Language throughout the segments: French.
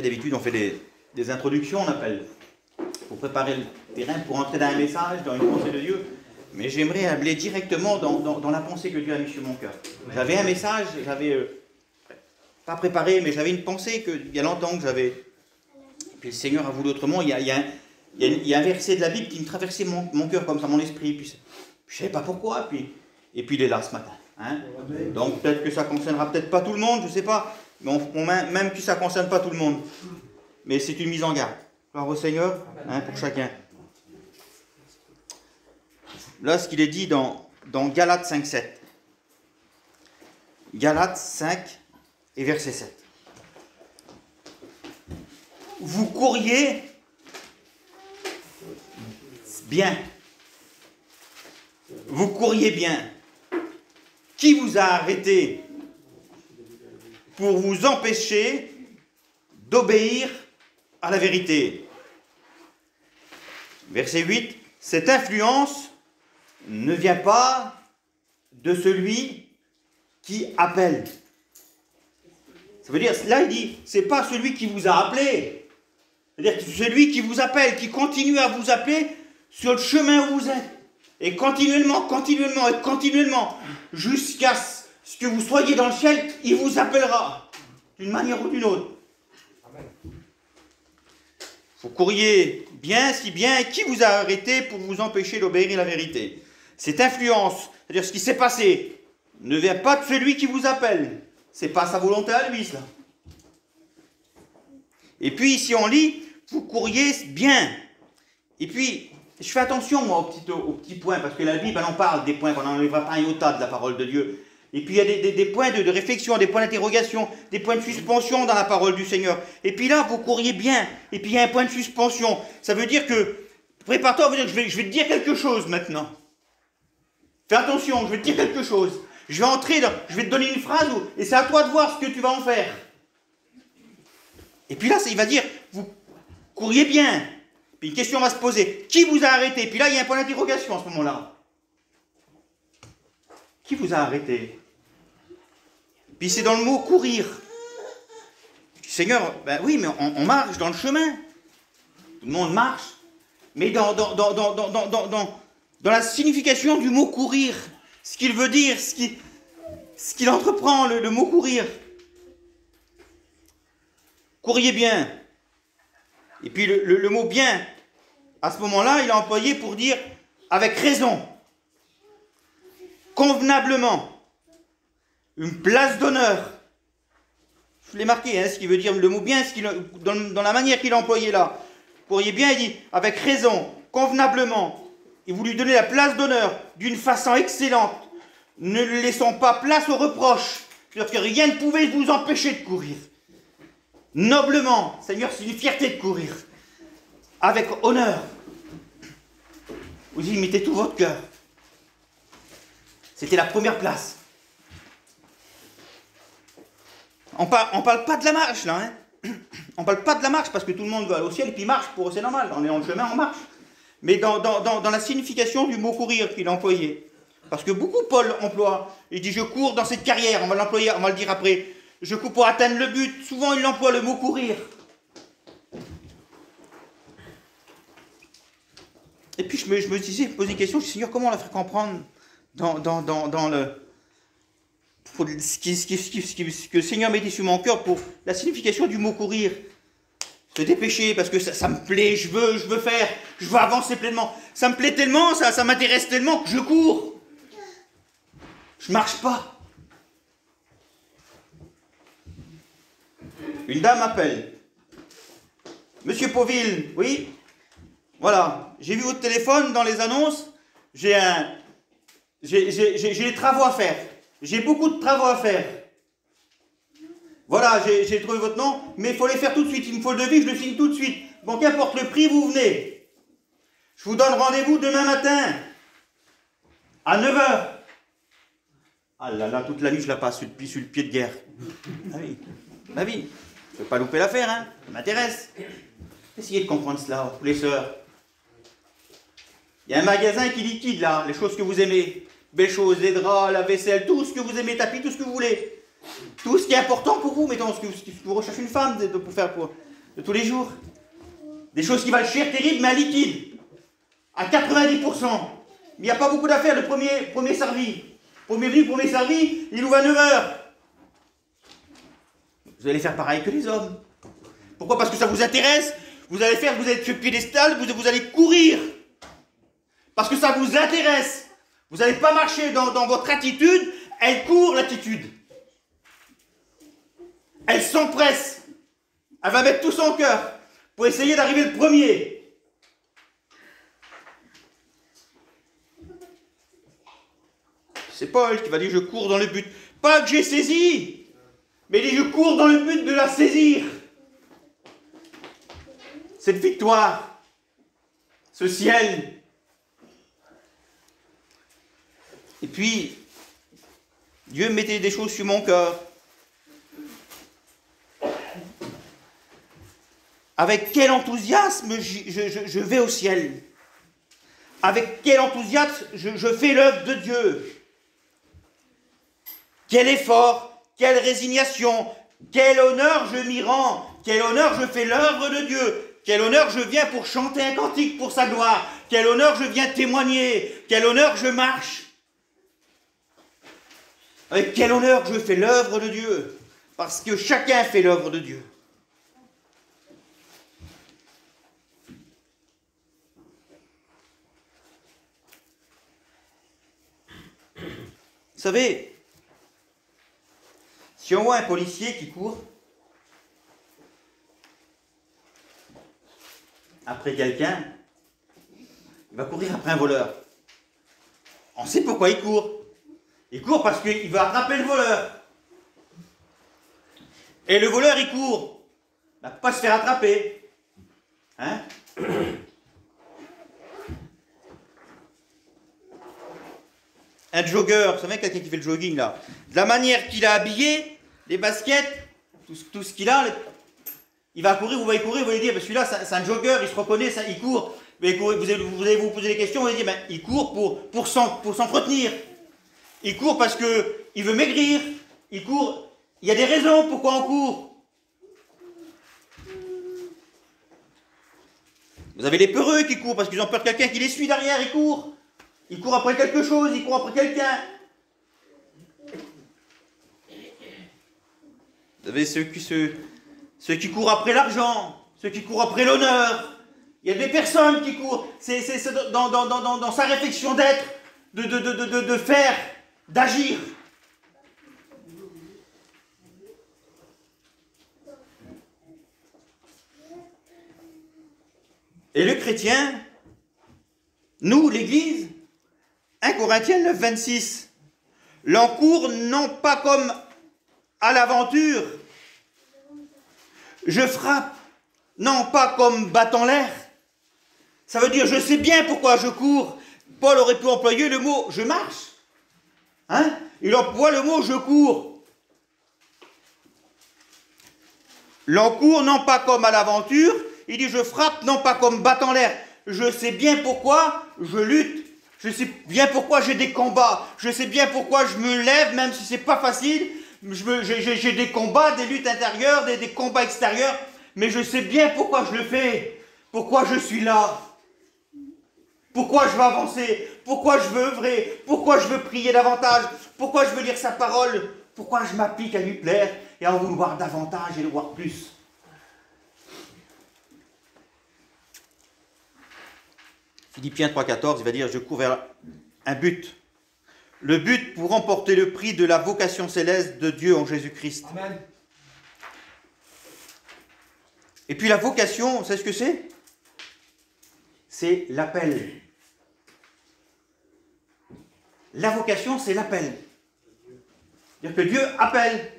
savez, d'habitude, on fait des introductions, on appelle, pour préparer le terrain, pour entrer dans un message, dans une pensée de Dieu. Mais j'aimerais aller directement dans la pensée que Dieu a mise sur mon cœur. J'avais un message, j'avais pas préparé, mais j'avais une pensée il y a longtemps que j'avais. Puis le Seigneur a voulu autrement. Il y a un verset de la Bible qui me traversait mon cœur comme ça, mon esprit. Puis je ne savais pas pourquoi. Et puis il est là ce matin. Hein. Donc peut-être que ça ne concernera peut-être pas tout le monde, je ne sais pas. Mais même que ça ne concerne pas tout le monde. Mais c'est une mise en garde. Gloire au Seigneur, hein, pour chacun. Là, ce qu'il est dit dans Galates 5, 7. Galates 5 et verset 7. Vous courriez bien. Vous courriez bien. Qui vous a arrêté pour vous empêcher d'obéir à la vérité? Verset 8. Cette influence ne vient pas de celui qui appelle. Ça veut dire, là il dit, c'est pas celui qui vous a appelé. C'est-à-dire que c'est celui qui vous appelle, qui continue à vous appeler sur le chemin où vous êtes. Et continuellement, jusqu'à ce que vous soyez dans le ciel, il vous appellera, d'une manière ou d'une autre. Vous courriez bien, si bien, qui vous a arrêté pour vous empêcher d'obéir à la vérité? Cette influence, c'est-à-dire ce qui s'est passé, ne vient pas de celui qui vous appelle. C'est pas sa volonté à lui, cela. Et puis, si on lit, vous courriez bien. Et puis, je fais attention, moi, aux petits points, parce que la Bible, elle en parle des points qu'on n'enlèvera pas un iota de la parole de Dieu. Et puis, il y a des points de réflexion, des points d'interrogation, des points de suspension dans la parole du Seigneur. Et puis là, vous courriez bien. Et puis, il y a un point de suspension. Ça veut dire que, prépare-toi, je vais te dire quelque chose maintenant. Fais attention, je vais te dire quelque chose. Je vais te donner une phrase, et c'est à toi de voir ce que tu vas en faire. Et puis là, il va dire, vous courriez bien. Puis une question va se poser, qui vous a arrêté? Puis là, il y a un point d'interrogation à ce moment-là. Qui vous a arrêté? Puis c'est dans le mot courir. Seigneur, ben oui, mais on marche dans le chemin. Tout le monde marche. Mais dans la signification du mot courir, ce qu'il veut dire, ce qu'il entreprend, le mot courir. Courriez bien. Et puis le mot bien, à ce moment-là, il est employé pour dire avec raison, convenablement, une place d'honneur. Je l'ai marqué, hein, ce qui veut dire le mot bien, dans la manière qu'il a employé là. Courriez bien, il dit avec raison, convenablement, et vous lui donnez la place d'honneur d'une façon excellente, ne lui laissons pas place aux reproches, c'est-à-dire que rien ne pouvait vous empêcher de courir. Noblement, Seigneur, c'est une fierté de courir. Avec honneur. Vous y mettez tout votre cœur. C'était la première place. On parle pas de la marche, là. Hein. On parle pas de la marche, parce que tout le monde va au ciel et puis marche, pour c'est normal. On est dans le chemin, on marche. Mais dans la signification du mot courir qu'il a employé. Parce que beaucoup Paul emploie. Il dit, je cours dans cette carrière. On va l'employer, on va le dire après. Je cours pour atteindre le but. Souvent, il emploie le mot courir. Et puis, je me disais, poser une question, je me suis dit, Seigneur, comment on la fait comprendre dans ce que le Seigneur m'a dit sur mon cœur pour la signification du mot courir. Se dépêcher, parce que ça me plaît, je veux faire, je veux avancer pleinement. Ça me plaît tellement, ça m'intéresse tellement que je cours. Je marche pas. Une dame appelle. Monsieur Pauville, oui? Voilà, j'ai vu votre téléphone dans les annonces. J'ai des travaux à faire. J'ai beaucoup de travaux à faire. Voilà, j'ai trouvé votre nom, mais il faut les faire tout de suite. Il me faut le devis, je le signe tout de suite. Bon, qu'importe le prix, vous venez. Je vous donne rendez-vous demain matin. À 9h. Ah là là, toute la nuit, je la passe sur le pied de guerre. Ah oui, bah oui. Je ne veux pas louper l'affaire, hein. Ça m'intéresse. Essayez de comprendre cela, les sœurs. Il y a un magasin qui liquide, là, les choses que vous aimez. Belles choses, les draps, la vaisselle, tout ce que vous aimez, tapis, tout ce que vous voulez. Tout ce qui est important pour vous, mettons, ce que vous recherchez une femme pour faire pour. de tous les jours. Des choses qui valent cher, terrible, mais à liquide. À 90%. Mais il n'y a pas beaucoup d'affaires. Le premier servi. Premier venu, premier servi, il ouvre à 9 heures. Vous allez faire pareil que les hommes. Pourquoi? Parce que ça vous intéresse. Vous allez être sur le piédestal, vous allez courir. Parce que ça vous intéresse. Vous n'allez pas marcher dans votre attitude. Elle court l'attitude. Elle s'empresse. Elle va mettre tout son cœur pour essayer d'arriver le premier. C'est Paul qui va dire je cours dans le but. Pas que j'ai saisi, mais il dit je cours dans le but de la saisir. Cette victoire, ce ciel. Et puis, Dieu mettait des choses sur mon cœur. Avec quel enthousiasme je vais au ciel. Avec quel enthousiasme je fais l'œuvre de Dieu. Quel effort, quelle résignation, quel honneur je m'y rends, quel honneur je fais l'œuvre de Dieu. Quel honneur je viens pour chanter un cantique pour sa gloire. Quel honneur je viens témoigner. Quel honneur je marche. Avec quel honneur je fais l'œuvre de Dieu. Parce que chacun fait l'œuvre de Dieu. Vous savez, si on voit un policier qui court après quelqu'un, il va courir après un voleur. On sait pourquoi il court. Il court parce qu'il veut attraper le voleur. Et le voleur, il court. Il ne va pas se faire attraper. Hein? Un jogger, vous savez, quelqu'un qui fait le jogging là, de la manière qu'il a habillé, les baskets, tout ce qu'il a, il va courir, vous allez courir, vous allez dire, ben celui-là c'est un jogger, il se reconnaît, ça, il court. Mais vous allez vous poser des questions, vous allez dire, ben, il court pour s'entretenir. Il court parce qu'il veut maigrir. Il court, il y a des raisons pourquoi on court. Vous avez les peureux qui courent parce qu'ils ont peur de quelqu'un qui les suit derrière, ils courent. Ils courent après quelque chose, ils courent après quelqu'un. Vous avez ceux qui courent après l'argent, ceux qui courent après l'honneur. Il y a des personnes qui courent. C'est dans sa réflexion d'être, de faire, d'agir. Et le chrétien, nous, l'Église, 1 Corinthiens 9, 26, l'encourt non pas comme à l'aventure, je frappe, non pas comme battant l'air. Ça veut dire, je sais bien pourquoi je cours. Paul aurait pu employer le mot « je marche ». Hein? Il emploie le mot « je cours ». L'encourt non pas comme à l'aventure, il dit « je frappe non pas comme battant l'air ». Je sais bien pourquoi je lutte. Je sais bien pourquoi j'ai des combats. Je sais bien pourquoi je me lève, même si c'est pas facile. J'ai des combats, des luttes intérieures, des combats extérieurs. Mais je sais bien pourquoi je le fais. Pourquoi je suis là. Pourquoi je veux avancer. Pourquoi je veux œuvrer. Pourquoi je veux prier davantage. Pourquoi je veux lire sa parole. Pourquoi je m'applique à lui plaire et à en vouloir davantage et le voir plus. Philippiens 3,14, il va dire, je cours vers un but. Le but pour remporter le prix de la vocation céleste de Dieu en Jésus-Christ. Amen. Et puis la vocation, vous savez ce que c'est? C'est l'appel. La vocation, c'est l'appel. C'est-à-dire que Dieu appelle.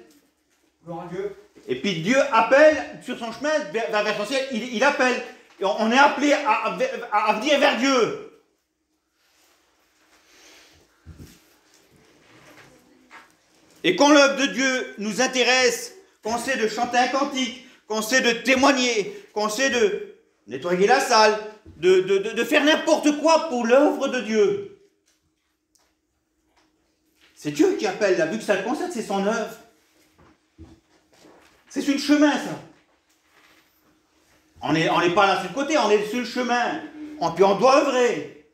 Gloire à Dieu. Et puis Dieu appelle sur son chemin vers son ciel, il appelle. Et on est appelé à venir vers Dieu. Et quand l'œuvre de Dieu nous intéresse, qu'on sait de chanter un cantique, qu'on sait de témoigner, qu'on sait de nettoyer la salle, de faire n'importe quoi pour l'œuvre de Dieu. C'est Dieu qui appelle, là, vu que ça le concerne, c'est son œuvre. C'est sur le chemin, ça. On n'est pas là sur le côté, on est sur le chemin. Puis on doit œuvrer.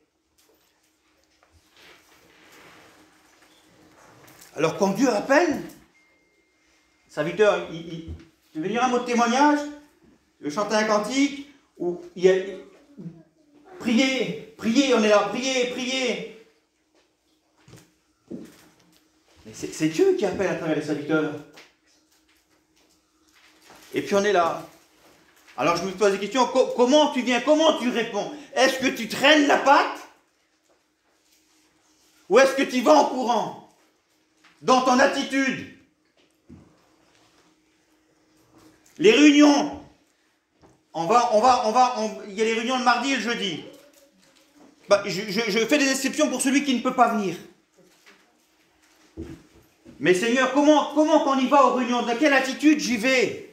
Alors quand Dieu appelle, serviteur, il veut venir un mot de témoignage, il veut chanter un cantique, ou il y a... Priez, priez, on est là, priez, priez. Mais c'est Dieu qui appelle à travers les serviteurs. Et puis on est là. Alors je me pose des questions, comment tu viens, comment tu réponds? Est-ce que tu traînes la patte? Ou est-ce que tu vas en courant? Dans ton attitude? Les réunions, il y a les réunions le mardi et le jeudi. Je fais des exceptions pour celui qui ne peut pas venir. Mais Seigneur, comment quand on y va aux réunions, dans quelle attitude j'y vais?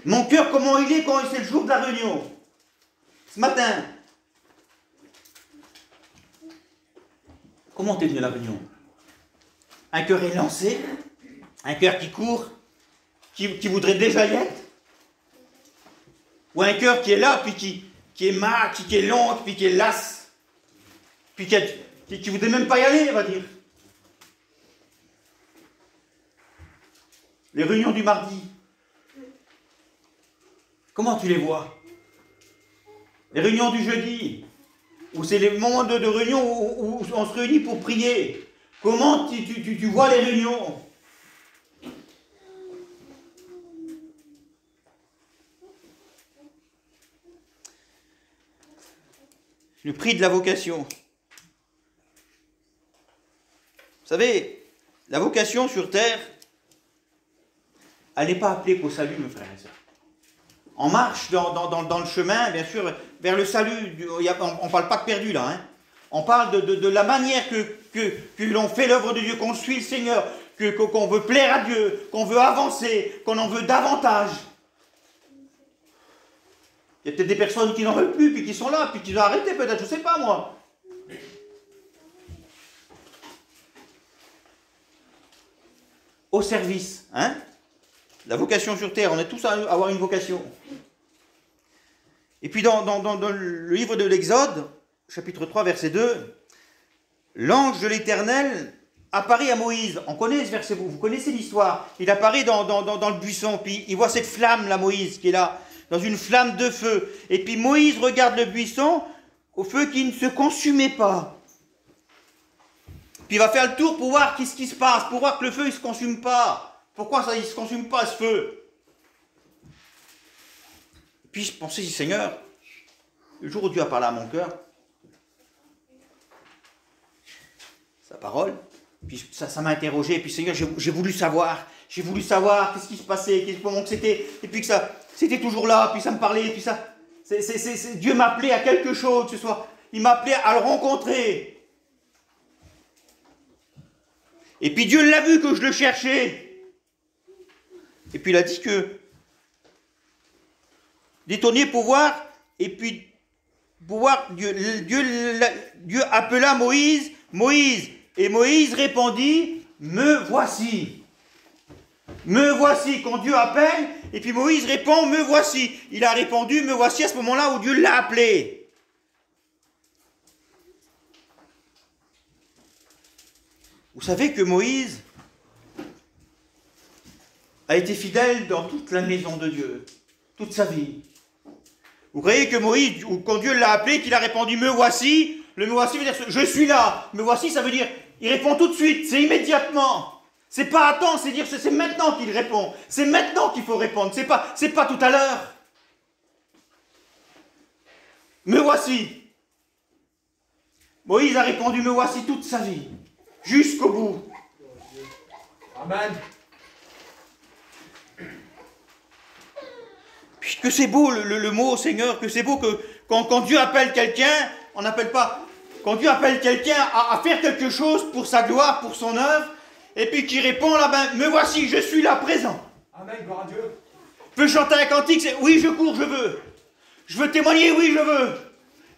Mon cœur, comment il est quand c'est le jour de la réunion? Ce matin. Comment t'es venu à la réunion? Un cœur élancé? Un cœur qui court? Qui voudrait déjà y être? Ou un cœur qui est là, puis qui est marre, qui est long, puis qui est lasse? Puis qui voudrait même pas y aller, on va dire. Les réunions du mardi. Comment tu les vois? Les réunions du jeudi, où c'est les moments de réunion où on se réunit pour prier. Comment tu vois les réunions? Le prix de la vocation. Vous savez, la vocation sur terre, elle n'est pas appelée qu'au salut, mes frères et sœurs. On marche dans le chemin, bien sûr, vers le salut. On ne parle pas de perdu là. Hein. On parle de la manière que l'on fait l'œuvre de Dieu, qu'on suit le Seigneur, qu'on veut plaire à Dieu, qu'on veut avancer, qu'on en veut davantage. Il y a peut-être des personnes qui n'en veulent plus, puis qui sont là, puis qui ont arrêté peut-être, je ne sais pas moi. Au service, hein? La vocation sur terre, on est tous à avoir une vocation. Et puis dans le livre de l'Exode, chapitre 3, verset 2, l'ange de l'Éternel apparaît à Moïse. On connaît ce verset, vous connaissez l'histoire. Il apparaît dans le buisson, puis il voit cette flamme là, Moïse, qui est là, dans une flamme de feu. Et puis Moïse regarde le buisson, au feu qui ne se consumait pas. Puis il va faire le tour pour voir qu'est-ce qui se passe, pour voir que le feu ne se consume pas. Pourquoi ça, il ne se consume pas, ce feu? Puis je pensais, Seigneur, le jour où Dieu a parlé à mon cœur, sa parole, puis ça m'a interrogé, et puis Seigneur, j'ai voulu savoir qu'est-ce qui se passait, comment que c'était, et puis que ça, c'était toujours là, puis ça me parlait, et puis ça, Dieu m'appelait à quelque chose ce soir, il m'appelait à le rencontrer. Et puis Dieu l'a vu que je le cherchais. Et puis il a dit que d'étonner pour voir, et puis pour voir, Dieu appela Moïse, Moïse, et Moïse répondit, me voici. Me voici, quand Dieu appelle, et puis Moïse répond, me voici. Il a répondu, me voici à ce moment-là où Dieu l'a appelé. Vous savez que Moïse a été fidèle dans toute la maison de Dieu, toute sa vie. Vous croyez que Moïse, quand Dieu l'a appelé, qu'il a répondu « me voici », le « me voici » veut dire « je suis là ». « Me voici », ça veut dire il répond tout de suite, c'est immédiatement. C'est pas attends, c'est dire c'est maintenant qu'il répond. C'est maintenant qu'il faut répondre, c'est pas tout à l'heure. « Me voici ». Moïse a répondu « me voici » toute sa vie, jusqu'au bout. Amen. Que c'est beau le mot, Seigneur, que c'est beau que quand Dieu appelle quelqu'un, on n'appelle pas, quand Dieu appelle quelqu'un à faire quelque chose pour sa gloire, pour son œuvre, et puis qu'il répond là, ben, me voici, je suis là présent. Amen, gloire à Dieu. Je peux chanter un cantique, c'est oui, je cours, je veux. Je veux témoigner, oui, je veux.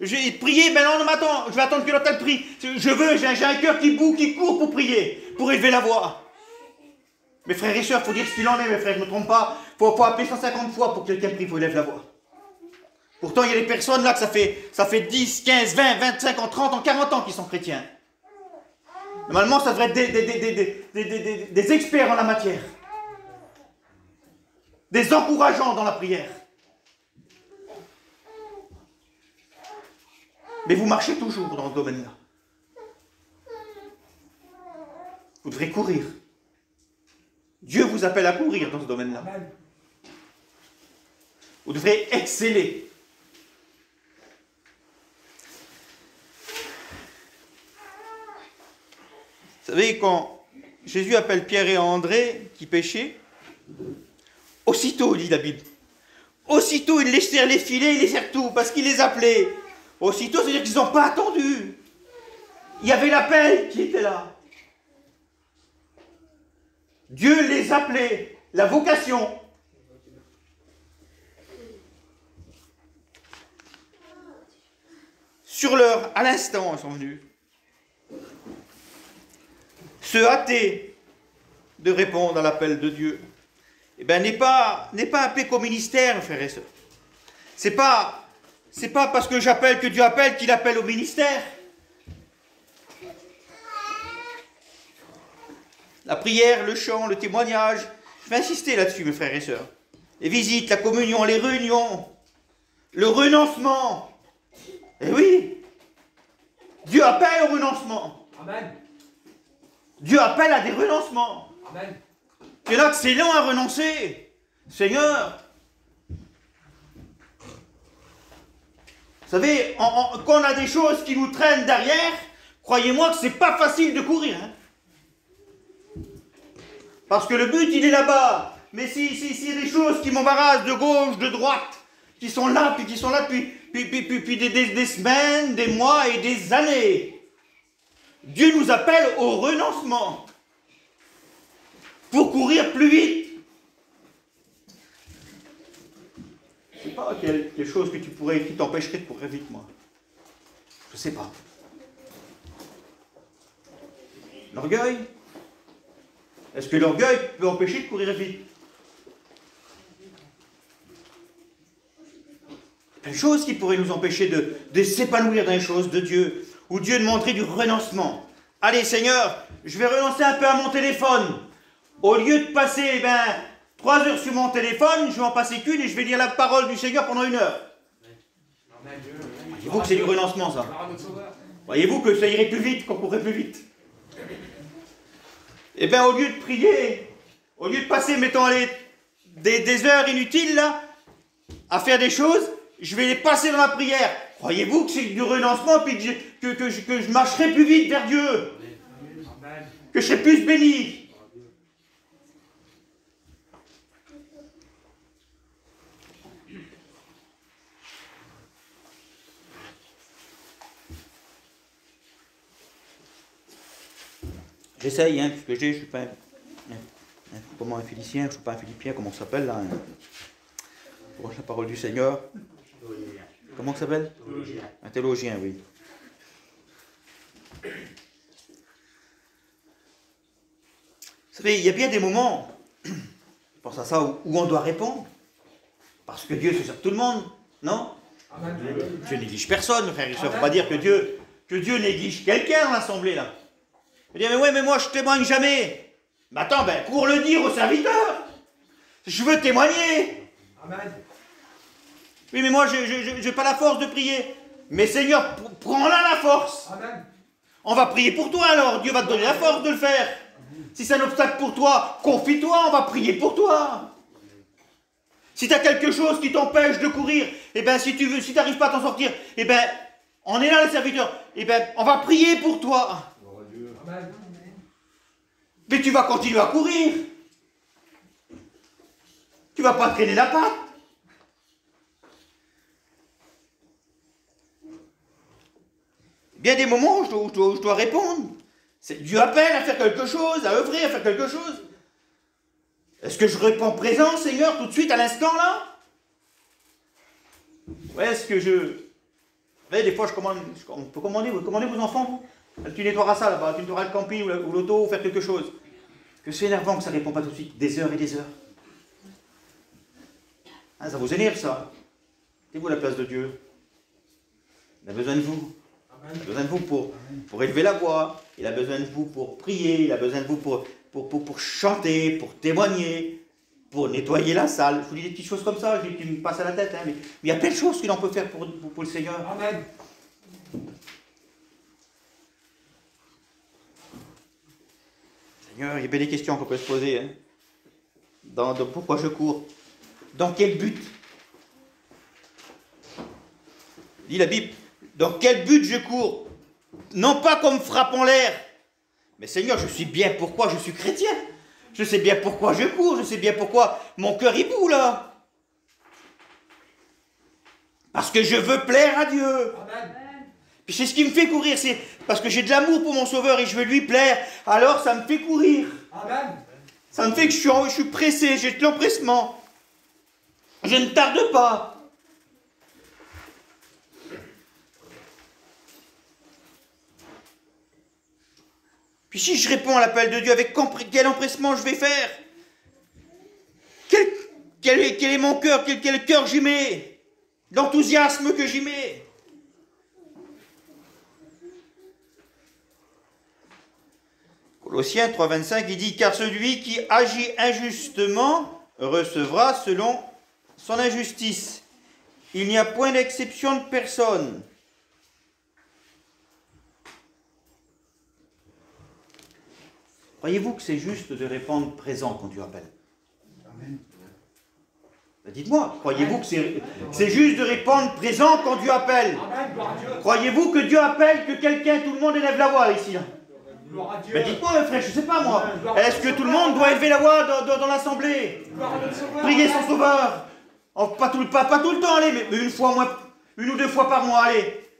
J'ai prié, ben non, m'attends, je vais attendre que l'autre ait prie. Je veux, j'ai un cœur qui boue, qui court pour prier, pour élever la voix. Mes frères et sœurs, il faut dire ce qu'il en est, mes frères, je ne me trompe pas. Il faut appeler 150 fois pour que quelqu'un prie, il faut lève la voix. Pourtant, il y a des personnes là que ça fait 10, 15, 20, 25 ans, 30 ans, 40 ans qu'ils sont chrétiens. Normalement, ça devrait être des experts en la matière. Des encourageants dans la prière. Mais vous marchez toujours dans ce domaine-là. Vous devrez courir. Dieu vous appelle à courir dans ce domaine-là. Vous devrez exceller. Vous savez, quand Jésus appelle Pierre et André qui péchaient, aussitôt, dit la Bible, aussitôt ils laissèrent les filets, ils laissèrent tout, parce qu'il les appelait. Aussitôt, c'est-à-dire qu'ils n'ont pas attendu. Il y avait l'appel qui était là. Dieu les appelait, la vocation. Sur l'heure, à l'instant, ils sont venus. Se hâter de répondre à l'appel de Dieu, eh ben, n'est pas appelé qu'au ministère, frères et sœurs. C'est pas parce que j'appelle que Dieu appelle qu'il appelle au ministère. La prière, le chant, le témoignage, je vais insister là-dessus, mes frères et sœurs. Les visites, la communion, les réunions, le renoncement. Eh oui, Dieu appelle au renoncement. Amen. Dieu appelle à des renoncements. Amen. Et là, c'est long à renoncer. Seigneur, vous savez, quand on a des choses qui nous traînent derrière, croyez-moi que c'est pas facile de courir. Hein. Parce que le but, il est là-bas. Mais s'il y a des choses qui m'embarrassent de gauche, de droite, qui sont là depuis des semaines, des mois et des années, Dieu nous appelle au renoncement pour courir plus vite. Je ne sais pas quelle chose que qui t'empêcherait de courir vite, moi. Je ne sais pas. L'orgueil? Est-ce que l'orgueil peut empêcher de courir vite? Il y a une chose qui pourrait nous empêcher de s'épanouir dans les choses de Dieu, où Dieu demanderait du renoncement. Allez Seigneur, je vais renoncer un peu à mon téléphone. Au lieu de passer 3 heures sur mon téléphone, je vais en passer qu'une et je vais lire la parole du Seigneur pendant 1 heure. Voyez-vous que c'est du renoncement, ça? Voyez-vous que ça irait plus vite, qu'on courrait plus vite? Eh bien, au lieu de prier, au lieu de passer, mettons, des heures inutiles, là, à faire des choses, je vais les passer dans la prière. Croyez-vous que c'est du renoncement, puis que je marcherai plus vite vers Dieu? Que je serai plus béni? J'essaye, hein, puisque je ne suis pas un Philicien, je ne suis pas un Philippien, comment ça s'appelle là, pour la parole du Seigneur. Comment ça s'appelle? Un théologien, oui. Vous savez, il y a bien des moments, je pense à ça, où on doit répondre. Parce que Dieu se sert de tout le monde, non? Dieu néglige personne, frère et soeur. Il ne faut pas dire que Dieu néglige quelqu'un dans l'assemblée là. Il dit, mais ouais, mais moi je témoigne jamais. Mais attends, pour le dire au serviteur, je veux témoigner. Amen. Oui, mais moi je n'ai pas la force de prier. Mais Seigneur, prends-la la force. Amen. On va prier pour toi alors, Dieu va te donner la force de le faire. Si c'est un obstacle pour toi, confie-toi, on va prier pour toi. Si tu as quelque chose qui t'empêche de courir, eh bien si tu n'arrives pas à t'en sortir, eh bien on est là le serviteur, eh bien on va prier pour toi. Amen. Mais tu vas continuer à courir. Tu vas pas traîner la patte. Bien des moments où je dois répondre. Dieu appelle à faire quelque chose, à œuvrer, à faire quelque chose. Est-ce que je réponds présent, Seigneur, tout de suite, à l'instant, là? Ouais, est-ce que je... Vous voyez, des fois, on peut commander, vous commandez vos enfants, vous? Tu nettoieras ça, là-bas, tu nettoieras le camping ou l'auto, ou faire quelque chose. Que c'est énervant que ça ne répond pas tout de suite, des heures et des heures. Hein, ça vous énerve, ça? Mettez-vous à la place de Dieu. Il a besoin de vous. Il a besoin de vous pour élever la voix. Il a besoin de vous pour prier. Il a besoin de vous pour chanter, pour témoigner, pour nettoyer la salle. Je vous dis des petites choses comme ça, qui me passent à la tête. Hein, mais il y a plein de choses qu'il en peut faire pour le Seigneur. Amen. Seigneur, il y a bien des questions qu'on peut se poser. Hein. Dans pourquoi je cours? Dans quel but? Dit la Bible, dans quel but je cours? Non pas comme frappe en l'air. Mais Seigneur, je sais bien pourquoi je suis chrétien. Je sais bien pourquoi je cours. Je sais bien pourquoi mon cœur il bout là. Parce que je veux plaire à Dieu. Amen. Puis c'est ce qui me fait courir. C'est parce que j'ai de l'amour pour mon Sauveur et je veux lui plaire. Alors ça me fait courir. Amen. Ça me fait que je suis pressé. J'ai de l'empressement. Je ne tarde pas. Puis si je réponds à l'appel de Dieu, avec quel empressement je vais faire? Quel est mon cœur? Quel cœur j'y mets? L'enthousiasme que j'y mets? Colossiens 3,25, il dit « Car celui qui agit injustement recevra selon son injustice. Il n'y a point d'exception de personne. » Croyez-vous que c'est juste de répondre présent quand Dieu appelle? Amen. Dites-moi, croyez-vous que c'est juste de répondre présent quand Dieu appelle? Amen. Gloire à Dieu. Croyez-vous que Dieu appelle, que quelqu'un, tout le monde élève la voix ici? Gloire à Dieu. Mais dites-moi, mes frères, je ne sais pas moi. Est-ce que tout le monde doit élever la voix dans l'assemblée? Gloire à notre Sauveur. Prier son Sauveur? Oh, pas tout le temps, allez, mais une ou deux fois par mois, allez.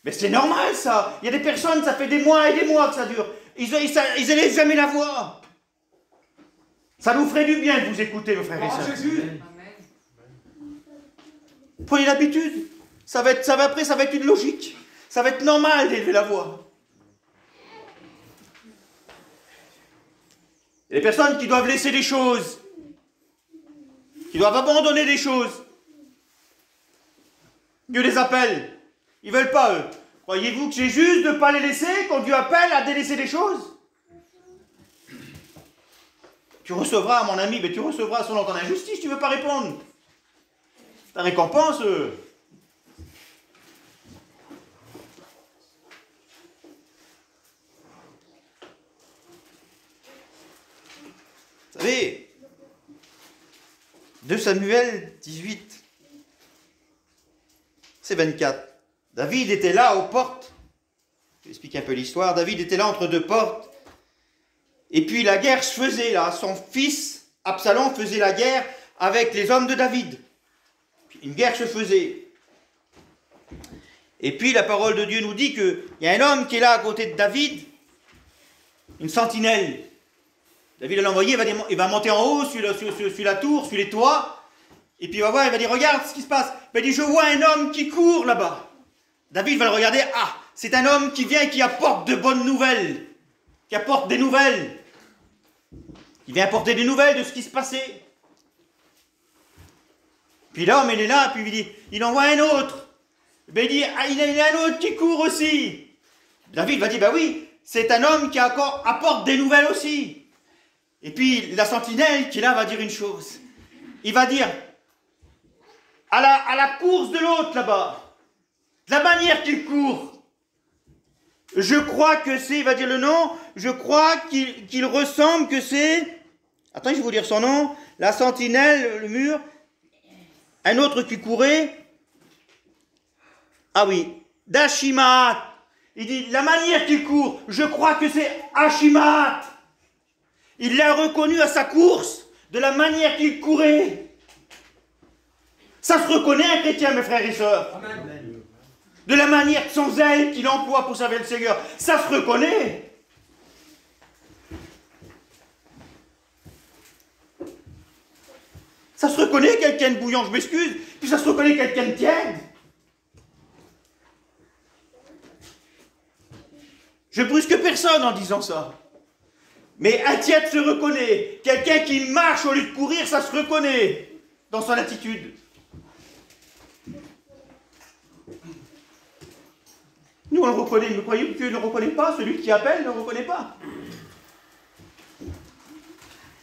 Mais c'est normal ça. Il y a des personnes, ça fait des mois et des mois que ça dure. Ils élèvent jamais la voix. Ça nous ferait du bien de vous écouter, mes frères et Gloire à sœurs. Jésus. Prenez l'habitude. Après, ça va être une logique. Ça va être normal d'élever la voix. Il y a des personnes qui doivent laisser des choses. Qui doivent abandonner des choses. Dieu les appelle. Ils ne veulent pas, eux. Croyez-vous que c'est juste de ne pas les laisser quand Dieu appelle à délaisser des choses? Tu recevras, mon ami, mais tu recevras selon ton injustice, tu ne veux pas répondre. Ta récompense. Vous savez, 2 Samuel 18, c'est 24. David était là aux portes. Je vais expliquer un peu l'histoire. David était là entre deux portes. Et puis la guerre se faisait là. Son fils, Absalom, faisait la guerre avec les hommes de David. Une guerre se faisait. Et puis la parole de Dieu nous dit qu'il y a un homme qui est là à côté de David, une sentinelle. David l'a envoyé, il va monter en haut sur la tour, sur les toits, et puis il va voir, il va dire, regarde ce qui se passe. Il dit, je vois un homme qui court là-bas. David va le regarder, ah, c'est un homme qui vient, qui apporte de bonnes nouvelles, qui apporte des nouvelles. Il vient apporter des nouvelles de ce qui se passait. Puis l'homme, il est là, puis il envoie un autre. Ben, il dit, ah, il y a un autre qui court aussi. David va dire, ben oui, c'est un homme qui apporte des nouvelles aussi. Et puis la sentinelle qui est là va dire une chose. Il va dire, à la course de l'autre là-bas, de la manière qu'il court, je crois que c'est, il va dire le nom, je crois qu'il ressemble que c'est, attends, je vais vous dire son nom, la sentinelle, le mur, un autre qui courait, ah oui, d'Ashimaat. Il dit, la manière qu'il court, je crois que c'est Ashimaat. Il l'a reconnu à sa course, de la manière qu'il courait. Ça se reconnaît un chrétien, mes frères et sœurs. Amen. De la manière, de son zèle qu'il emploie pour servir le Seigneur. Ça se reconnaît. Ça se reconnaît quelqu'un de bouillant, je m'excuse. Puis ça se reconnaît quelqu'un de tiède. Je brusque personne en disant ça. Mais un tiède se reconnaît. Quelqu'un qui marche au lieu de courir, ça se reconnaît dans son attitude. Nous, on le reconnaît. Vous croyez que Dieu ne le reconnaît pas? Celui qui appelle ne le reconnaît pas.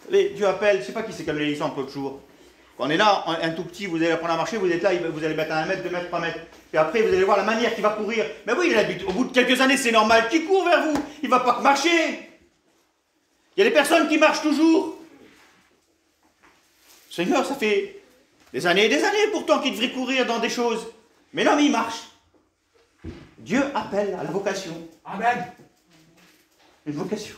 Dieu appelle, je ne sais pas qui c'est qui a donné l'exemple l'autre jour. Quand on est là, un tout petit, vous allez apprendre à marcher, vous êtes là, vous allez mettre à 1 mètre, 2 mètres, 3 mètres. Et après, vous allez voir la manière qu'il va courir. Mais oui, au bout de quelques années, c'est normal qu'il court vers vous. Il ne va pas marcher. Il y a des personnes qui marchent toujours. Seigneur, ça fait des années et des années pourtant qu'il devrait courir dans des choses. Mais non, mais il marche. Dieu appelle à la vocation. Amen. Une vocation.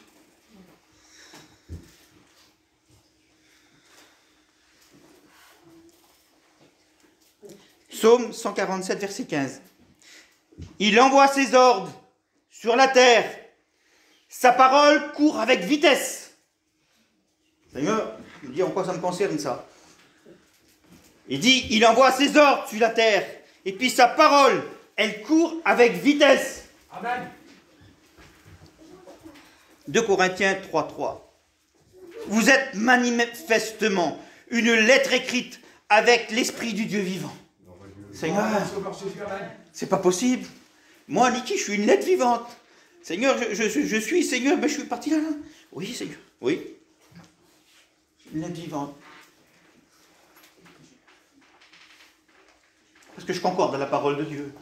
Psaume 147, verset 15. Il envoie ses ordres sur la terre. Sa parole court avec vitesse. Seigneur, je me dis en quoi ça me concerne ça. Il dit, il envoie ses ordres sur la terre. Et puis sa parole, elle court avec vitesse. Amen. 2 Corinthiens 3, 3. Vous êtes manifestement une lettre écrite avec l'esprit du Dieu vivant. Seigneur, c'est pas possible. Moi, Niki, je suis une lettre vivante. Seigneur, je suis, Seigneur, ben, je suis parti là. Oui, Seigneur, oui. Une lettre vivante. Parce que je concorde à la parole de Dieu.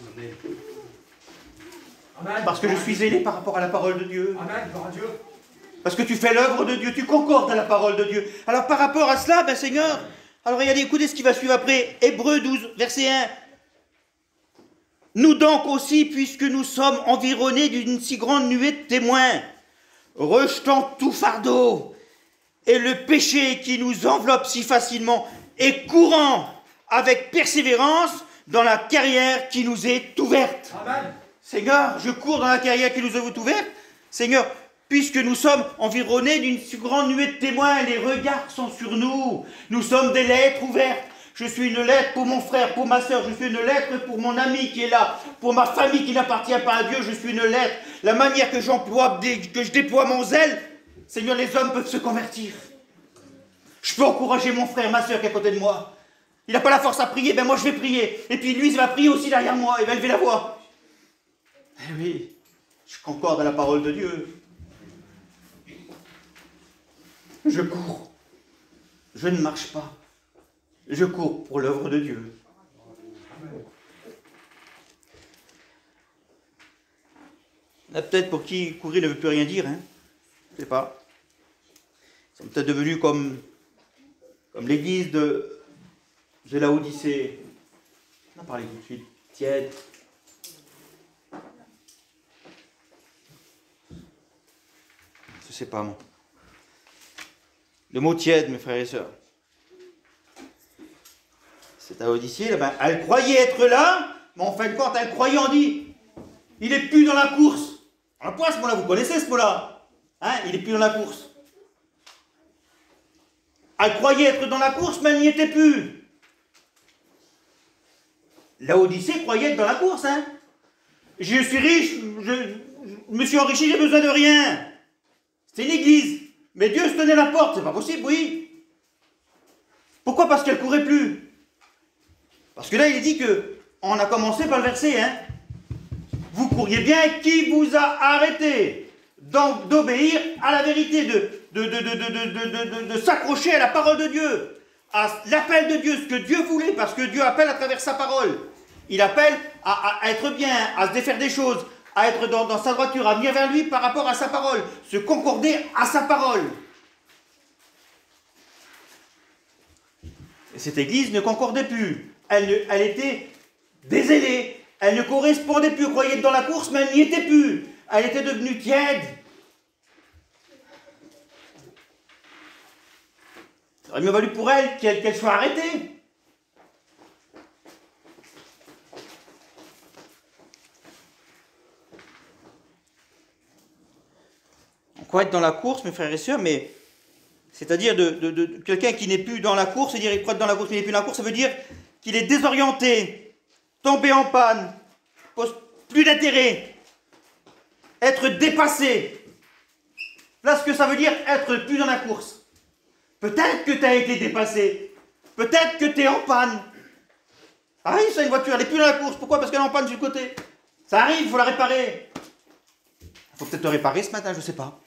Amen. Parce que je suis zélé par rapport à la parole de Dieu. Amen, gloire à Dieu. Parce que tu fais l'œuvre de Dieu, tu concordes à la parole de Dieu. Alors par rapport à cela, ben Seigneur, alors regardez, écoutez ce qui va suivre après. Hébreux 12, verset 1. Nous donc aussi, puisque nous sommes environnés d'une si grande nuée de témoins, rejetant tout fardeau et le péché qui nous enveloppe si facilement et courant avec persévérance dans la carrière qui nous est ouverte. Amen. Seigneur, je cours dans la carrière qui nous est ouverte. Seigneur, puisque nous sommes environnés d'une si grande nuée de témoins, les regards sont sur nous. Nous sommes des lettres ouvertes. Je suis une lettre pour mon frère, pour ma soeur. Je suis une lettre pour mon ami qui est là. Pour ma famille qui n'appartient pas à Dieu, je suis une lettre. La manière que j'emploie, que je déploie mon zèle, Seigneur, les hommes peuvent se convertir. Je peux encourager mon frère, ma soeur qui est à côté de moi. Il n'a pas la force à prier, ben moi je vais prier. Et puis lui, il va prier aussi derrière moi, il va élever la voix. Eh oui, je concorde à la parole de Dieu. Je cours. Je ne marche pas. Je cours pour l'œuvre de Dieu. Il y en a peut-être pour qui courir ne veut plus rien dire, hein. Je ne sais pas. Ils sont peut-être devenus comme l'église de Laodicée. On en parle tout de suite. Tiède. Je ne sais pas, moi. Le mot tiède, mes frères et sœurs. Cette Laodicée, ben, elle croyait être là, mais en fin de compte, elle croyait, on dit, il n'est plus dans la course. Alors, pourquoi ce mot-là, vous connaissez ce mot-là, hein? Il n'est plus dans la course. Elle croyait être dans la course, mais elle n'y était plus. Laodicée croyait être dans la course, hein? Je suis riche, je me suis enrichi, j'ai besoin de rien. C'était une église. Mais Dieu se tenait la porte, c'est pas possible, oui. Pourquoi? Parce qu'elle courait plus. Parce que là, il est dit que, on a commencé par le verset, hein. Vous couriez bien, qui vous a arrêté d'obéir à la vérité, de s'accrocher à la parole de Dieu, à l'appel de Dieu, ce que Dieu voulait, parce que Dieu appelle à travers sa parole. Il appelle à être bien, à se défaire des choses, à être dans sa droiture, à venir vers lui par rapport à sa parole, se concorder à sa parole. Et cette église ne concordait plus. Elle était dézélée. Elle ne correspondait plus. Elle croyait être dans la course, mais elle n'y était plus. Elle était devenue tiède. Il aurait mieux valu pour elle qu'elle soit arrêtée. On croit être dans la course, mes frères et sœurs, mais c'est-à-dire de quelqu'un qui n'est plus dans la course, c'est-à-dire il croit être dans la course, mais il n'est plus dans la course, ça veut dire qu'il est désorienté, tombé en panne, pose plus d'intérêt, être dépassé. Voilà ce que ça veut dire être plus dans la course. Peut-être que tu as été dépassé. Peut-être que tu es en panne. Ça arrive, ça, une voiture, elle n'est plus dans la course. Pourquoi? Parce qu'elle est en panne sur le côté. Ça arrive, il faut la réparer. Il faut peut-être le réparer ce matin, je ne sais pas.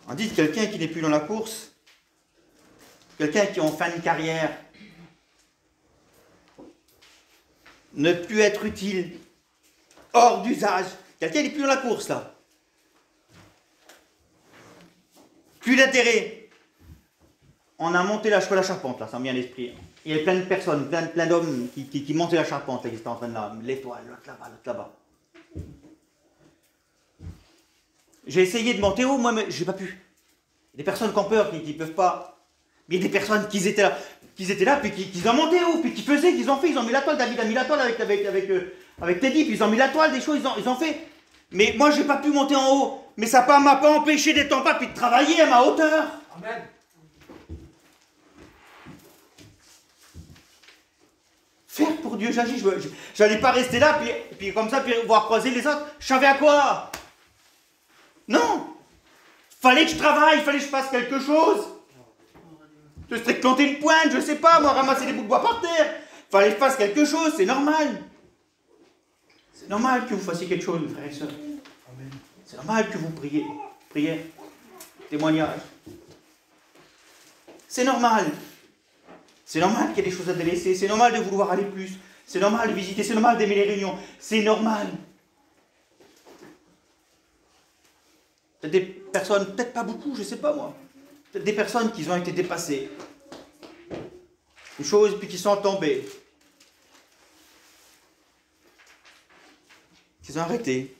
On dit quelqu'un qui n'est plus dans la course, quelqu'un qui est en fin de carrière, ne plus être utile, hors d'usage. Quelqu'un qui n'est plus dans la course, là. Plus d'intérêt. On a monté la charpente, là, ça me vient à l'esprit. Il y avait plein de personnes, plein d'hommes qui montaient la charpente, là, qui étaient en train de là. L'étoile, l'autre là-bas, l'autre là-bas. J'ai essayé de monter haut, moi, mais je n'ai pas pu. Il y a des personnes qui ont peur, qui ne peuvent pas. Mais il y a des personnes qui étaient là, puis qui ont monté haut, puis qui faisaient, qu'ils ont fait, ils ont mis la toile, David a mis la toile avec Teddy, puis ils ont mis la toile, des choses, ils ont fait. Mais moi, je n'ai pas pu monter en haut. Mais ça ne m'a pas empêché d'être en bas, puis de travailler à ma hauteur. Amen. Faire pour Dieu, j'agis. Je n'allais pas rester là, puis comme ça, puis voir croiser les autres. Je savais à quoi? Non. Fallait que je travaille, fallait que je fasse quelque chose. Je serais planter une pointe, je sais pas, moi, ramasser des bouts de bois par terre. Fallait que je fasse quelque chose, c'est normal. C'est normal que vous fassiez quelque chose, frères et sœurs. C'est normal que vous priez. Prière, témoignage. C'est normal. C'est normal qu'il y ait des choses à délaisser. C'est normal de vouloir aller plus. C'est normal de visiter. C'est normal d'aimer les réunions. C'est normal. Peut-être des personnes, peut-être pas beaucoup, je sais pas moi. Peut-être des personnes qui ont été dépassées. Une chose, puis qui sont tombées. Qu'ils ont arrêté.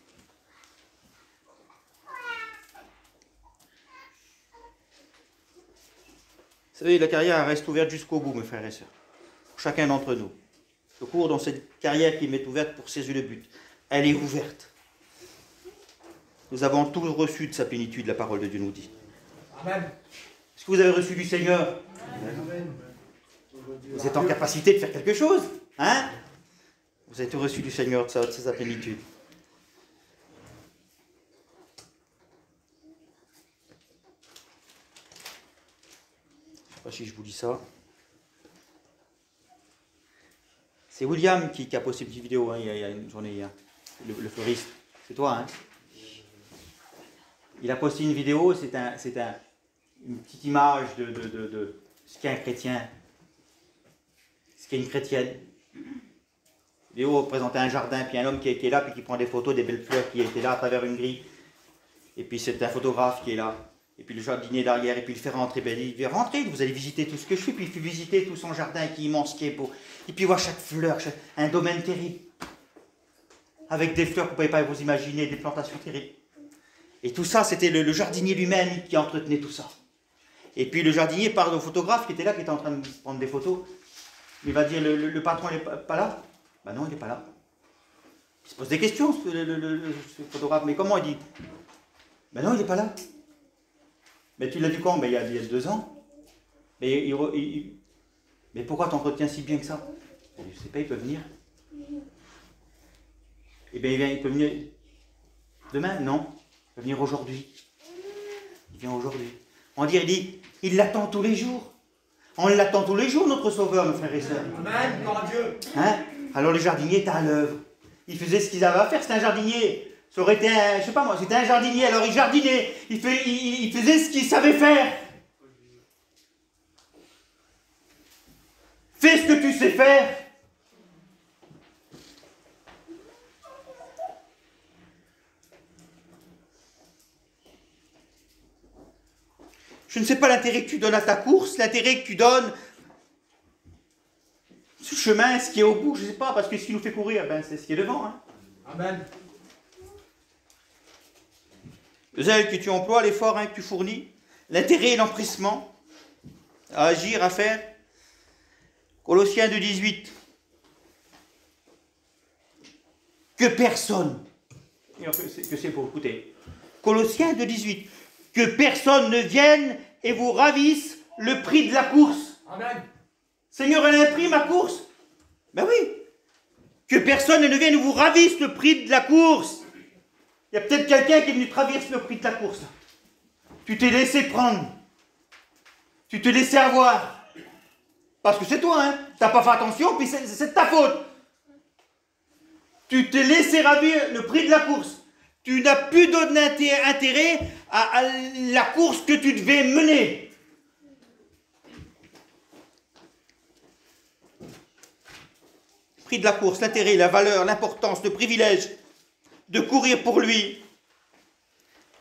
Vous savez, la carrière reste ouverte jusqu'au bout, mes frères et sœurs. Pour chacun d'entre nous. Le cours dans cette carrière qui m'est ouverte pour saisir le but. Elle est ouverte. Nous avons tous reçu de sa plénitude, la parole de Dieu nous dit. Amen. Est-ce que vous avez reçu du Seigneur? Amen. Vous êtes en capacité de faire quelque chose, hein? Vous avez tout reçu du Seigneur, de sa plénitude. Je ne sais pas si je vous dis ça. C'est William qui a posté une petite vidéo, hein, il y a une journée hier. Le fleuriste. C'est toi, hein? Il a posté une vidéo, c'est une petite image de ce qu'est un chrétien, ce qu'est une chrétienne. La vidéo représentait un jardin, puis un homme qui est là, puis qui prend des photos des belles fleurs qui étaient là à travers une grille. Et puis c'est un photographe qui est là. Et puis le jardinier derrière, et puis il fait rentrer. Ben, il dit, rentrez, vous allez visiter tout ce que je fais. Puis il fait visiter tout son jardin qui est immense, qui est beau. Et puis il voit chaque fleur, un domaine terrible. Avec des fleurs que vous ne pouvez pas vous imaginer, des plantations terribles. Et tout ça, c'était le jardinier lui-même qui entretenait tout ça. Et puis le jardinier parle au photographe qui était là, qui était en train de prendre des photos. Il va dire, le patron n'est pas là? Ben non, il n'est pas là. Il se pose des questions, ce photographe. Mais comment il dit? Ben non, il n'est pas là. Mais tu l'as vu quand? Ben, il y a 2 ans. Mais pourquoi tu entretiens si bien que ça? Je ne sais pas, il peut venir. Eh bien, il peut venir demain? Non. Il peut venir aujourd'hui. Il vient aujourd'hui. On dit, il l'attend tous les jours. On l'attend tous les jours, notre Sauveur, mes frères et sœurs. Amen, gloire à Dieu. Hein? Alors le jardinier était à l'œuvre. Il faisait ce qu'ils avaient à faire, c'était un jardinier. Ça aurait été un, je sais pas moi, c'était un jardinier, alors il jardinait. Il faisait ce qu'il savait faire. Fais ce que tu sais faire. Je ne sais pas l'intérêt que tu donnes à ta course, l'intérêt que tu donnes ce chemin, ce qui est au bout, je ne sais pas, parce que ce qui nous fait courir, ben, c'est ce qui est devant. Hein. Amen. Le zèle que tu emploies, l'effort que tu fournis, l'intérêt et l'empressement à agir, à faire. Colossiens 2,18. Que personne, que c'est pour écouter, Colossiens 2,18. Que personne ne vienne et vous ravisse le prix de la course. Amen. Seigneur, elle a un prix, ma course? Ben oui. Que personne ne vienne vous ravisse le prix de la course. Il y a peut-être quelqu'un qui est venu te ravir le prix de la course. Tu t'es laissé prendre. Tu t'es laissé avoir. Parce que c'est toi, hein. Tu n'as pas fait attention, puis c'est de ta faute. Tu t'es laissé ravir le prix de la course. Tu n'as plus donné intérêt à la course que tu devais mener. Le prix de la course, l'intérêt, la valeur, l'importance, le privilège de courir pour lui,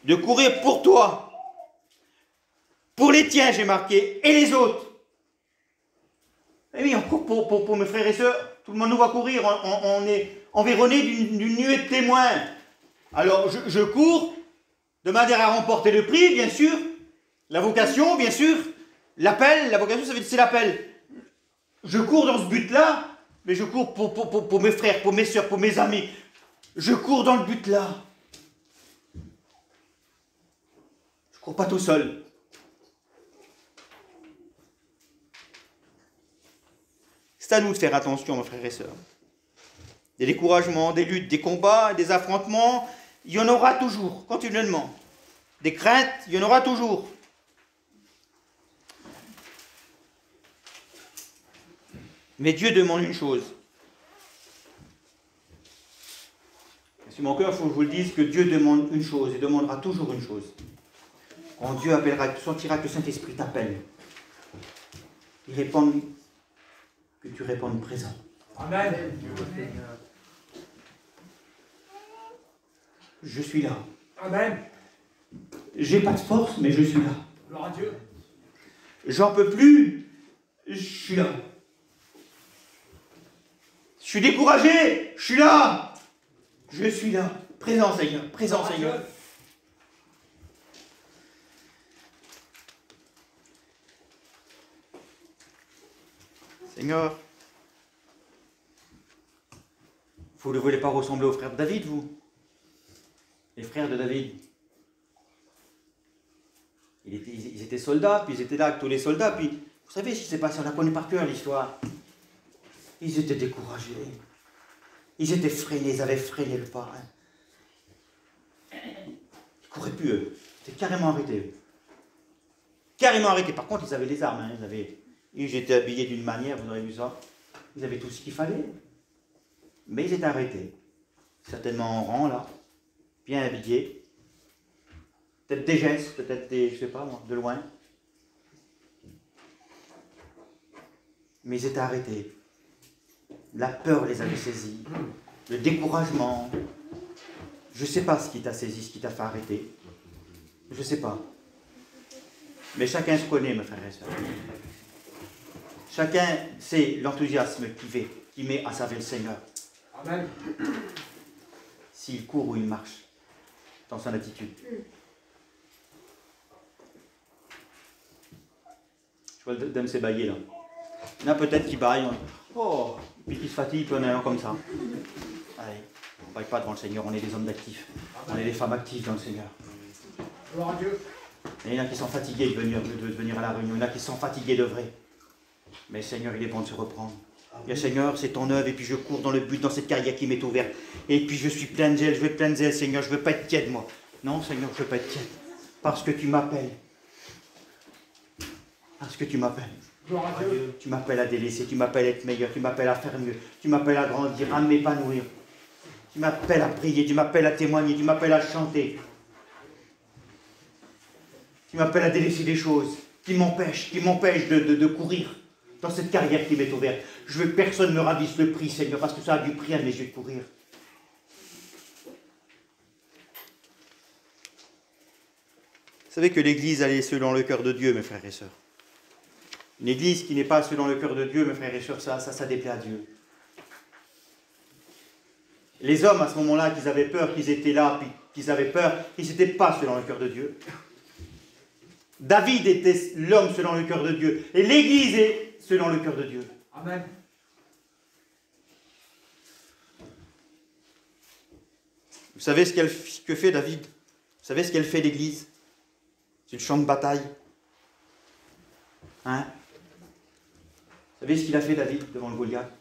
de courir pour toi, pour les tiens, j'ai marqué, et les autres. Et oui, on court pour mes frères et sœurs. Tout le monde nous voit courir. On est environné d'une nuée de témoins. Alors, je cours de manière à remporter le prix, bien sûr. La vocation, bien sûr. L'appel, la vocation, c'est l'appel. Je cours dans ce but-là, mais je cours pour mes frères, pour mes sœurs, pour mes amis. Je cours dans le but-là. Je cours pas tout seul. C'est à nous de faire attention, mes frères et sœurs. Des découragements, des luttes, des combats, des affrontements, il y en aura toujours, continuellement. Des craintes, il y en aura toujours. Mais Dieu demande une chose. Sur mon cœur, il faut que je vous le dise, que Dieu demande une chose, et demandera toujours une chose. Quand Dieu appellera, tu sentiras que le Saint-Esprit t'appelle. Il répond, que tu répondes présent. Amen. Je suis là. Amen. J'ai pas de force, mais je suis là. Gloire à Dieu. J'en peux plus, je suis là. Je suis découragé, je suis là. Je suis là. Présent, Seigneur. Présent, Seigneur. Seigneur, vous ne voulez pas ressembler aux frères de David, vous? Les frères de David. Ils étaient soldats, puis ils étaient là avec tous les soldats, puis vous savez ce qui s'est passé, on la connaît par cœur l'histoire. Ils étaient découragés. Ils étaient freinés, ils avaient freiné le pas. Ils ne couraient plus, eux. C'était carrément arrêté, eux. Carrément arrêté. Par contre, ils avaient les armes. Hein. Ils étaient habillés d'une manière, vous aurez vu ça. Ils avaient tout ce qu'il fallait. Mais ils étaient arrêtés. Certainement en rang, là. Bien habillés. Peut-être des gestes, peut-être des, je sais pas moi, de loin. Mais ils étaient arrêtés. La peur les avait saisis. Le découragement. Je ne sais pas ce qui t'a saisi, ce qui t'a fait arrêter. Je ne sais pas. Mais chacun se connaît, mes frères et sœurs. Chacun sait l'enthousiasme qu'il met à servir le Seigneur. Amen. S'il court ou il marche dans son attitude. Je vois le dame s'ébailler là. Il y en a peut-être qui baillent. Oh, puis qui se fatiguent, puis on est là comme ça. Allez, on ne baille pas devant le Seigneur, on est des hommes d'actifs. On est des femmes actives dans le Seigneur. Gloire à Dieu. Et il y en a qui sont fatigués de venir à la réunion, il y en a qui sont fatigués de vrai. Mais le Seigneur, il est bon de se reprendre. Le Seigneur, c'est ton œuvre, et puis je cours dans le but, dans cette carrière qui m'est ouverte. Et puis je suis plein de zèle, je vais plein de zèle, Seigneur, je ne veux pas être tiède, moi. Non, Seigneur, je ne veux pas être tiède. Parce que tu m'appelles. Parce que tu m'appelles. Gloire à Dieu. Tu m'appelles à délaisser, tu m'appelles à être meilleur, tu m'appelles à faire mieux, tu m'appelles à grandir, à m'épanouir. Tu m'appelles à prier, tu m'appelles à témoigner, tu m'appelles à chanter. Tu m'appelles à délaisser des choses qui m'empêchent de courir dans cette carrière qui m'est ouverte. Je veux que personne me ravisse le prix, Seigneur, parce que ça a du prix à mes yeux de courir. Vous savez que l'Église, elle est selon le cœur de Dieu, mes frères et sœurs. Une Église qui n'est pas selon le cœur de Dieu, mes frères et sœurs, ça déplaît à Dieu. Les hommes, à ce moment-là, qu'ils avaient peur, qu'ils étaient là, puis qu'ils avaient peur, ils n'étaient pas selon le cœur de Dieu. David était l'homme selon le cœur de Dieu. Et l'Église est selon le cœur de Dieu. Amen. Vous savez ce que fait David? Vous savez ce qu'elle fait l'Église? C'est le champ de bataille. Hein? Vous savez ce qu'il a fait David devant le Goliath?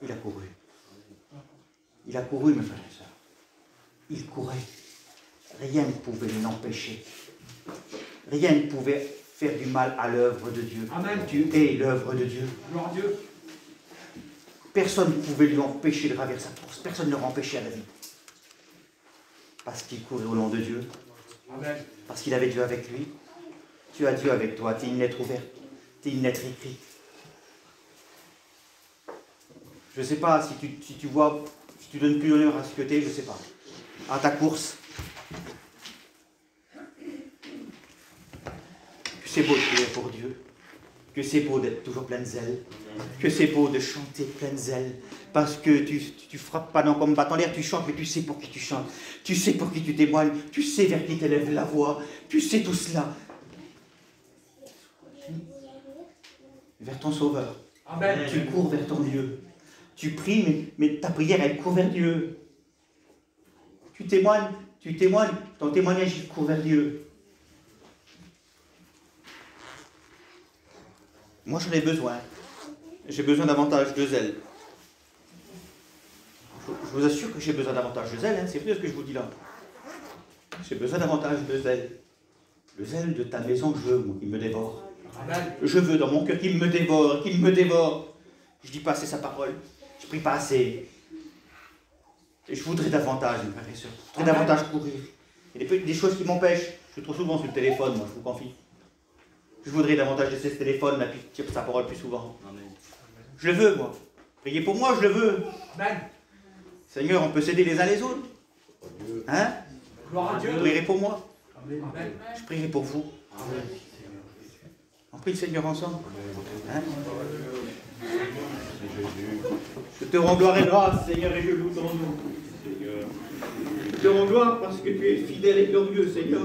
Il a couru. Il a couru, mes frères et sœurs. Il courait. Rien ne pouvait l'empêcher. Rien ne pouvait faire du mal à l'œuvre de Dieu. Amen. Tu es l'œuvre de Dieu. Gloire à Dieu. Personne ne pouvait lui empêcher de ravir sa course. Personne ne l'empêchait à la vie. Parce qu'il courait au nom de Dieu. Amen. Parce qu'il avait Dieu avec lui. Tu as Dieu avec toi. Tu es une lettre ouverte. Tu es une lettre écrite. Je ne sais pas si tu vois, si tu donnes plus d'honneur à ce que tu es, je ne sais pas. À ta course. Que c'est beau de prier pour Dieu. Que c'est beau d'être toujours plein de zèle. Que c'est beau de chanter plein de zèle. Parce que tu frappes pas dans comme battant l'air, tu chantes, mais tu sais pour qui tu chantes. Tu sais pour qui tu témoignes. Tu sais vers qui t'élèves la voix. Tu sais tout cela. Vers ton Sauveur. Amen. Tu cours vers ton Dieu. Tu pries, mais ta prière, elle court vers Dieu. Tu témoignes, ton témoignage, il court vers Dieu. Moi, j'en ai besoin. J'ai besoin davantage de zèle. Je vous assure que j'ai besoin davantage de zèle, hein. C'est vrai ce que je vous dis là. J'ai besoin davantage de zèle. Le zèle de ta maison, je veux, moi, qu'il me dévore. Amen. Je veux dans mon cœur qu'il me dévore, qu'il me dévore. Je dis pas assez sa parole. Je prie pas assez. Et je voudrais davantage, mes frères et sœurs. Je voudrais davantage courir. Il y a des choses qui m'empêchent. Je suis trop souvent sur le téléphone, moi, je vous confie. Je voudrais davantage laisser ce téléphone, là, puis dire sa parole plus souvent. Amen. Je le veux, moi. Priez pour moi, je le veux. Amen. Seigneur, on peut s'aider les uns les autres. Hein? Gloire à Dieu. Vous prierez pour moi. Amen. Je prierai pour vous. On prie le Seigneur ensemble. Hein? Je te rends gloire et grâce, Seigneur, et je loue ton nom. Je te rends gloire parce que tu es fidèle et glorieux, Seigneur.